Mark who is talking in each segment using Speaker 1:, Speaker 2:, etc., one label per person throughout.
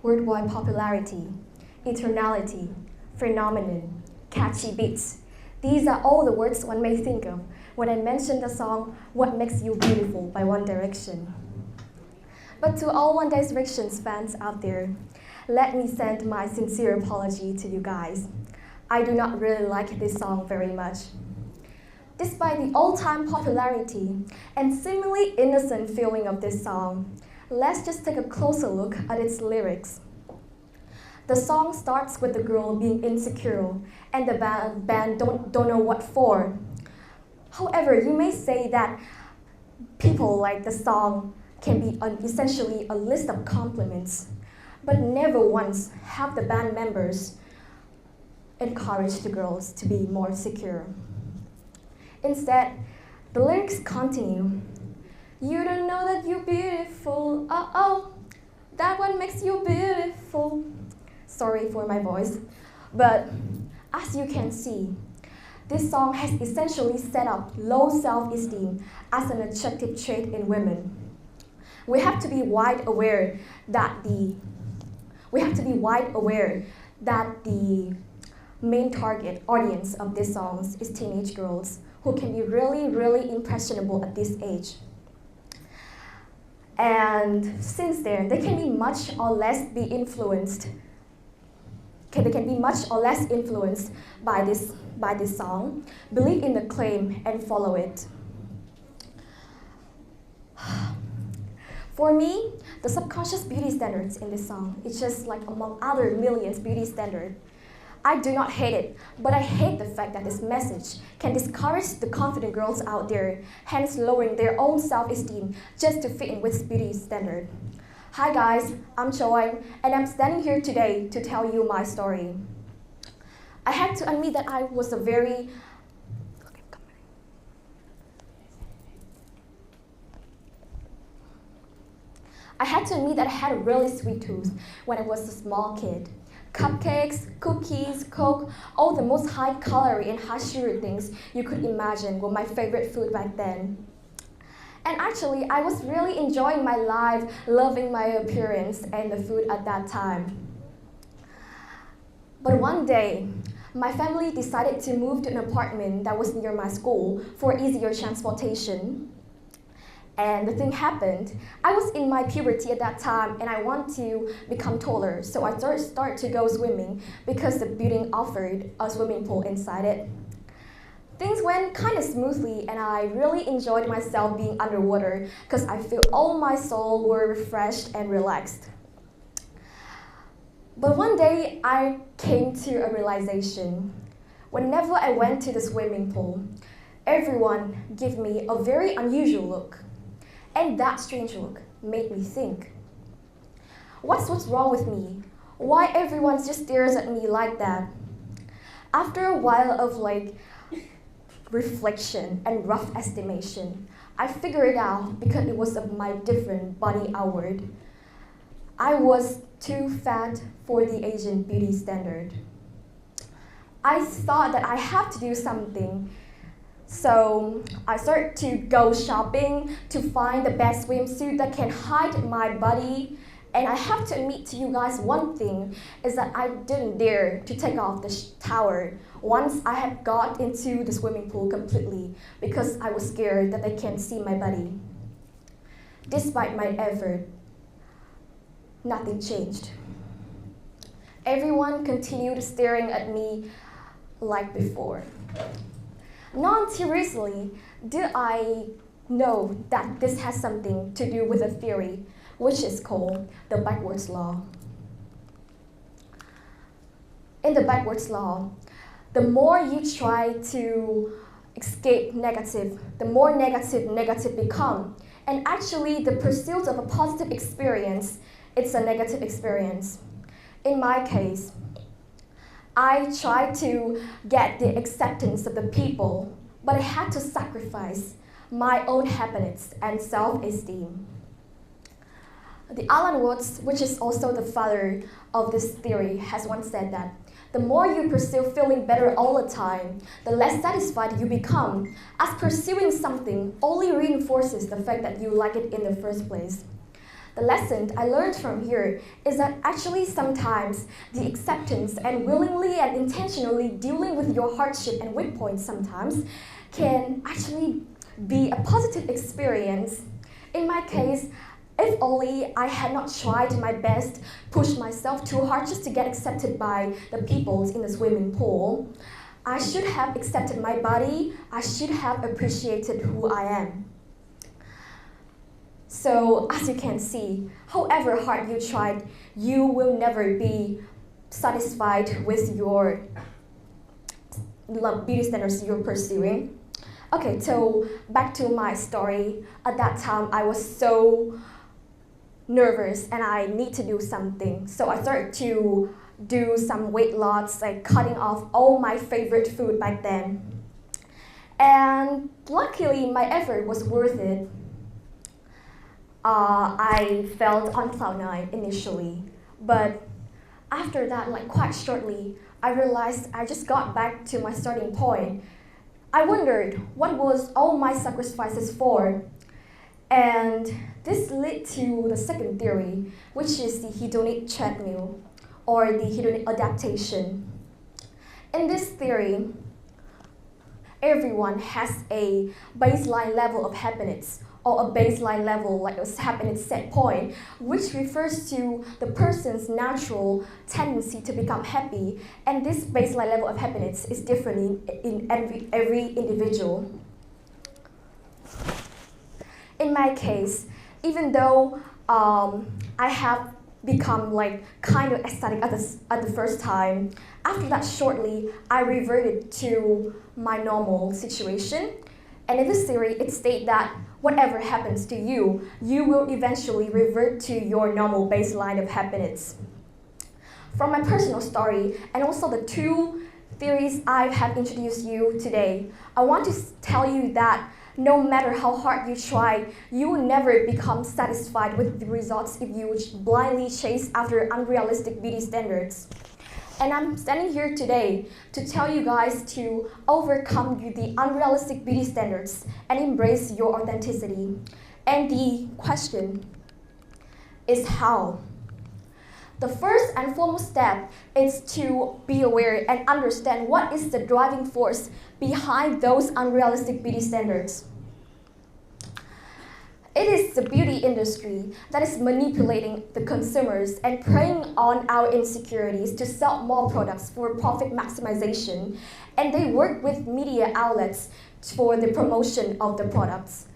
Speaker 1: worldwide popularity, eternality, phenomenon, catchy beats. These are all the words one may think of when I mention the song What Makes You Beautiful by One Direction. But to all One Direction's fans out there, let me send my sincere apology to you guys. I do not really like this song very much. Despite the all-time popularity and seemingly innocent feeling of this song, let's just take a closer look at its lyrics. The song starts with the girl being insecure and the band don't know what for. However, you may say that people like the song can be essentially a list of compliments, but never once have the band members encouraged the girls to be more secure. Instead, the lyrics continue. You don't know that you're beautiful, oh, that one makes you beautiful. Sorry for my voice, but as you can see, this song has essentially set up low self-esteem as an attractive trait in women. We have to be wide aware that the main target audience of these songs is teenage girls who can be really, really impressionable at this age. And since then, they can be much or less influenced by this song, believe in the claim, and follow it. For me, the subconscious beauty standards in this song is just like among other millions beauty standards. I do not hate it, but I hate the fact that this message can discourage the confident girls out there, hence lowering their own self-esteem just to fit in with beauty standard. Hi guys, I'm Chau, and I'm standing here today to tell you my story. I had to admit that I was a very I had a really sweet tooth when I was a small kid. Cupcakes, cookies, Coke, all the most high-calorie and high-sugar things you could imagine were my favorite food back then. And actually, I was really enjoying my life, loving my appearance and the food at that time. But one day, my family decided to move to an apartment that was near my school for easier transportation. And the thing happened, I was in my puberty at that time and I want to become taller, so I started to go swimming because the building offered a swimming pool inside it. Things went kind of smoothly and I really enjoyed myself being underwater because I feel all my soul were refreshed and relaxed. But one day I came to a realization. Whenever I went to the swimming pool, everyone gave me a very unusual look. And that strange look made me think, what's wrong with me? Why everyone just stares at me like that? After a while of reflection and rough estimation, I figured it out because it was of my different body outward. I was too fat for the Asian beauty standard. I thought that I had to do something. So I started to go shopping to find the best swimsuit that can hide my body. And I have to admit to you guys one thing is that I didn't dare to take off the towel once I had got into the swimming pool completely because I was scared that they can't see my body. Despite my effort, nothing changed. Everyone continued staring at me like before. Not until recently did I know that this has something to do with a theory, which is called the backwards law. In the backwards law, the more you try to escape negative, the more negative become. And actually, the pursuit of a positive experience, it's a negative experience. In my case, I tried to get the acceptance of the people, but I had to sacrifice my own happiness and self-esteem. The Alan Watts, which is also the father of this theory, has once said that the more you pursue feeling better all the time, the less satisfied you become, as pursuing something only reinforces the fact that you like it in the first place. The lesson I learned from here is that actually sometimes the acceptance and willingly and intentionally dealing with your hardship and weak points sometimes can actually be a positive experience. In my case, if only I had not tried my best, pushed myself too hard just to get accepted by the people in the swimming pool, I should have accepted my body, I should have appreciated who I am. So, as you can see, however hard you tried, you will never be satisfied with your beauty standards you're pursuing. Okay, so back to my story. At that time, I was so nervous and I need to do something. So I started to do some weight loss, like cutting off all my favorite food back then. And luckily, my effort was worth it. I felt on cloud nine initially, but after that, like quite shortly, I realized I just got back to my starting point. I wondered what was all my sacrifices for, and this led to the second theory, which is the hedonic treadmill or the hedonic adaptation. In this theory, everyone has a baseline level of happiness or a baseline level, like a happiness set point, which refers to the person's natural tendency to become happy, and this baseline level of happiness is different in every individual. In my case, even though I have become like kind of ecstatic at the first time, after that shortly, I reverted to my normal situation. And in this theory, it states that whatever happens to you, you will eventually revert to your normal baseline of happiness. From my personal story, and also the two theories I have introduced you today, I want to tell you that no matter how hard you try, you will never become satisfied with the results if you blindly chase after unrealistic beauty standards. And I'm standing here today to tell you guys to overcome the unrealistic beauty standards and embrace your authenticity. And the question is how? The first and foremost step is to be aware and understand what is the driving force behind those unrealistic beauty standards. It is the beauty industry that is manipulating the consumers and preying on our insecurities to sell more products for profit maximization, and they work with media outlets for the promotion of the products.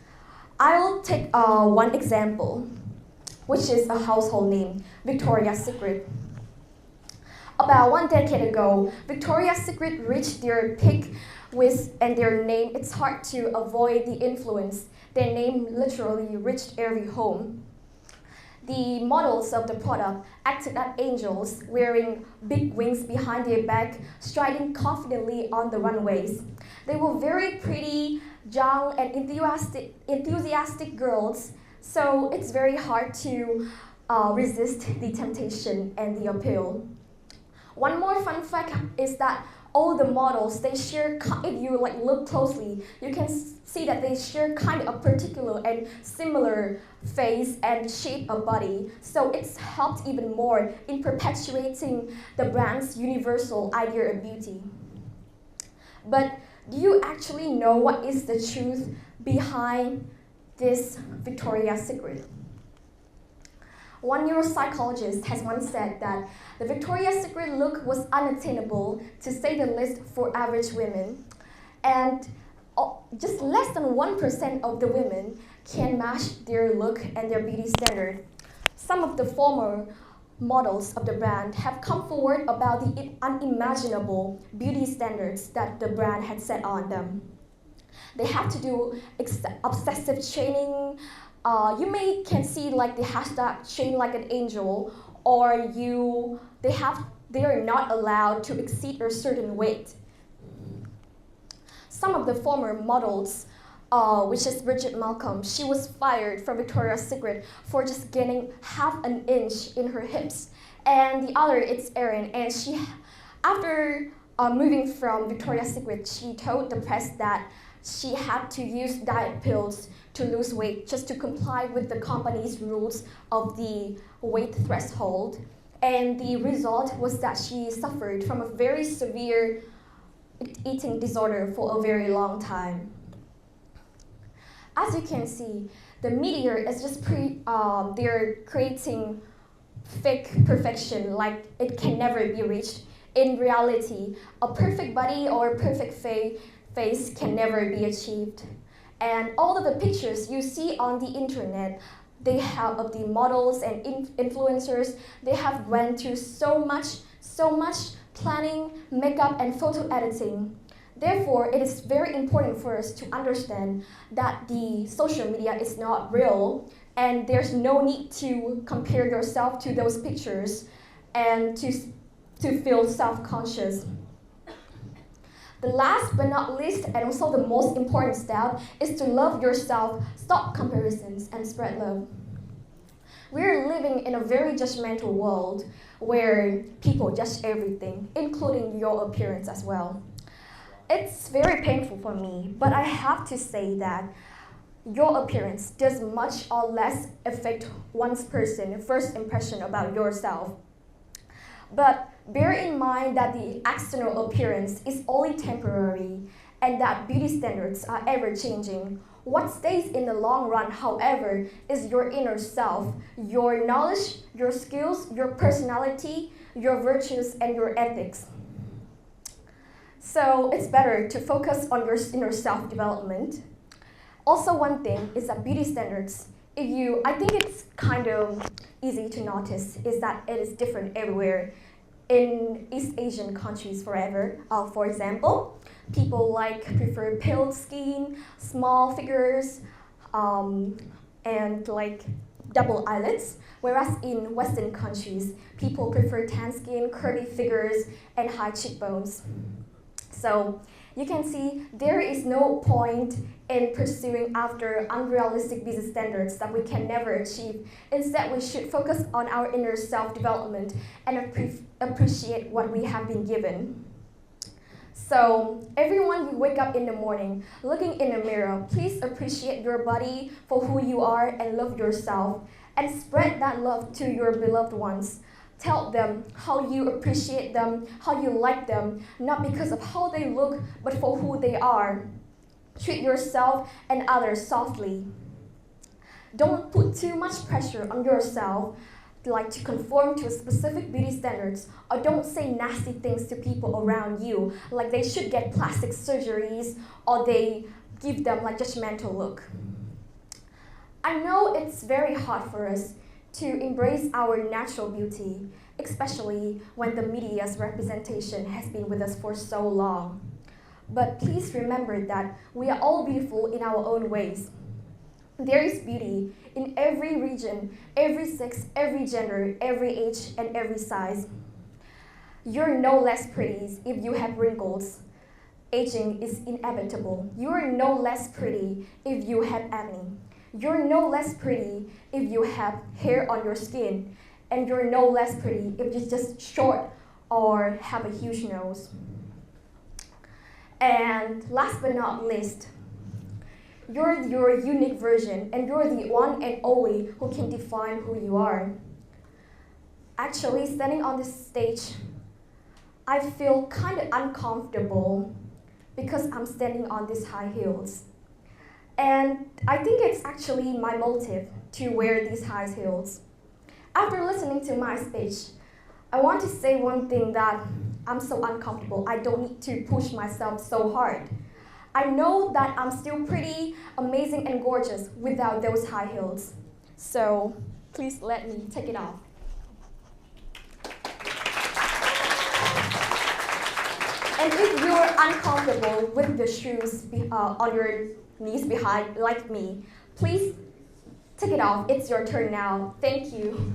Speaker 1: I'll take one example, which is a household name, Victoria's Secret. About 1 decade ago, Victoria's Secret reached their peak and their name, it's hard to avoid the influence. Their name literally reached every home. The models of the product acted as angels, wearing big wings behind their back, striding confidently on the runways. They were very pretty, young, and enthusiastic girls, so it's very hard to resist the temptation and the appeal. One more fun fact is that all the models, they share, if you look closely, you can see that they share kind of a particular and similar face and shape of body. So it's helped even more in perpetuating the brand's universal idea of beauty. But do you actually know what is the truth behind this Victoria's Secret? One neuropsychologist has once said that the Victoria's Secret look was unattainable, to say the least, for average women, and just less than 1% of the women can match their look and their beauty standard. Some of the former models of the brand have come forward about the unimaginable beauty standards that the brand had set on them. They have to do obsessive training. You can see like the hashtag train like an angel, or they are not allowed to exceed a certain weight. Some of the former models, which is Bridget Malcolm, she was fired from Victoria's Secret for just gaining half an inch in her hips. And the other, it's Erin, and she, after moving from Victoria's Secret, she told the press that she had to use diet pills to lose weight just to comply with the company's rules of the weight threshold. And the result was that she suffered from a very severe eating disorder for a very long time. As you can see, the media is just they're creating fake perfection, like it can never be reached. In reality, a perfect body or a perfect face can never be achieved. And all of the pictures you see on the internet, they have of the models and influencers, they have went through so much planning, makeup, and photo editing. Therefore, it is very important for us to understand that the social media is not real, and there's no need to compare yourself to those pictures and to feel self-conscious. The last but not least, and also the most important step, is to love yourself, stop comparisons, and spread love. We're living in a very judgmental world where people judge everything, including your appearance as well. It's very painful for me, but I have to say that your appearance does much or less affect one's first impression about yourself. But bear in mind that the external appearance is only temporary and that beauty standards are ever changing. What stays in the long run, however, is your inner self, your knowledge, your skills, your personality, your virtues, and your ethics. So it's better to focus on your inner self-development. Also, one thing is that beauty standards, I think it's kind of easy to notice, is that it is different everywhere. In East Asian countries for example, people prefer pale skin, small figures, and double eyelids, whereas in Western countries, people prefer tan skin, curvy figures, and high cheekbones. So you can see there is no point in pursuing after unrealistic beauty standards that we can never achieve. Instead, we should focus on our inner self-development and appreciate what we have been given. So, everyone, you wake up in the morning, looking in the mirror, please appreciate your body for who you are and love yourself, and spread that love to your beloved ones. Tell them how you appreciate them, how you like them, not because of how they look, but for who they are. Treat yourself and others softly. Don't put too much pressure on yourself to conform to specific beauty standards, or don't say nasty things to people around you, like they should get plastic surgeries or they give them judgmental look. I know it's very hard for us to embrace our natural beauty, especially when the media's representation has been with us for so long. But please remember that we are all beautiful in our own ways. There is beauty in every region, every sex, every gender, every age, and every size. You're no less pretty if you have wrinkles. Aging is inevitable. You're no less pretty if you have acne. You're no less pretty if you have hair on your skin. And you're no less pretty if you're just short or have a huge nose. And last but not least, you're your unique version, and you're the one and only who can define who you are. Actually, standing on this stage, I feel kind of uncomfortable because I'm standing on these high heels. And I think it's actually my motive to wear these high heels. After listening to my speech, I want to say one thing, that I'm so uncomfortable. I don't need to push myself so hard. I know that I'm still pretty, amazing, and gorgeous without those high heels. So please let me take it off. And if you're uncomfortable with the shoes on your knees behind, like me, please take it off. It's your turn now. Thank you.